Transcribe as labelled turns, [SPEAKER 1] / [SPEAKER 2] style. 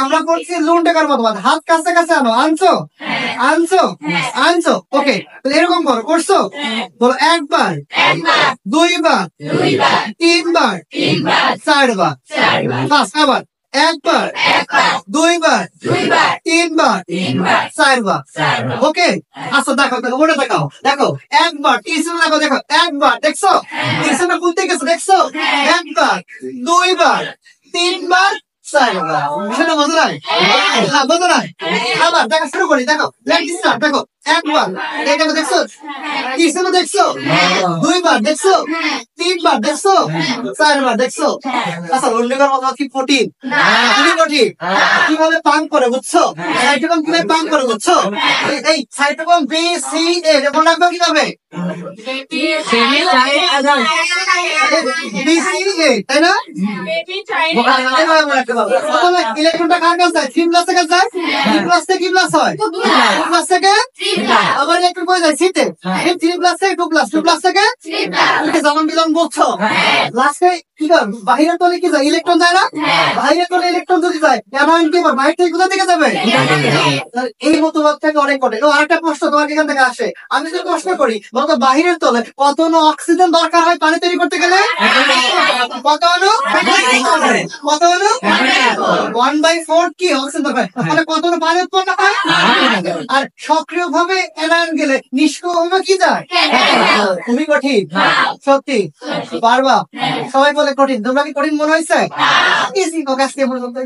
[SPEAKER 1] আমরা করছি লুন টাকার মতো হাত কাছে কাছে আনো আনছো আনছো আনছো ওকে এরকম করো করছো বলো একবার দুইবার তিনবার চারবার পাঁচ আবার একবার দুইবার তিনবার চারবার ওকে আচ্ছা দেখো দেখো ওটা দেখাও দেখো একবার টিউশন দেখো দেখো একবার দেখছো টিউশনটা খুলতে গেছো দেখছো একবার দুইবার তিনবার চারবার বিষয়টা বোঝা নাই হ্যাঁ বোঝা নাই আবার দেখা শুরু করি দেখো দেখো একবার দেখো দেখছো টিউশন দেখছো দুইবার দেখছো তিনবার দেখছো চারবার দেখছো আচ্ছা রোললেগার মতো কি কঠিন খুবই কঠিন কিভাবে পান করে বুঝছো সাইটোকম কিভাবে পান করে বুঝছো এই সাইটোকম বি সি এ মনে রাখবে কিভাবে বি সি এ তাই না ইলেকট্রনটা কার কাছে যায় 3 প্লাস থেকে যায় 3 প্লাস থেকে কি প্লাস হয় 2 প্লাস থেকে আবার ইলেকট্রন কই যায় সিতে 3 প্লাস থেকে 2 প্লাস 2 প্লাস থেকে 3 প্লাস যেমন বিলং বলছো লাস্টে কি কর বাইরের তলে কি যায় ইলেকট্রন যায় না বাইরের তলে ইলেকট্রন যদি যায় কেন কি আবার বাইরে থেকে কোথা থেকে যাবে এই মতবাদ থেকে অনেক কটে ও আরেকটা প্রশ্ন তোমার এখান থেকে আসে আমি যদি প্রশ্ন করি বলতো বাইরের তলে কত অণু অক্সিজেন দরকার হয় পানি তৈরি করতে গেলে কত অণু 1/4 কি অক্সিজেন দরকার তাহলে কত অণু পানি উৎপন্ন হয় আর সক্রিয় ভাবে এনায়ন গেলে নিষ্ক্রিয় ভাবে কি যায় খুবই কঠিন সত্যি পারবা সবাই বলে কঠিন তোমরা কি কঠিন মনে হয়েছে ইজি কাজকে পর্যন্ত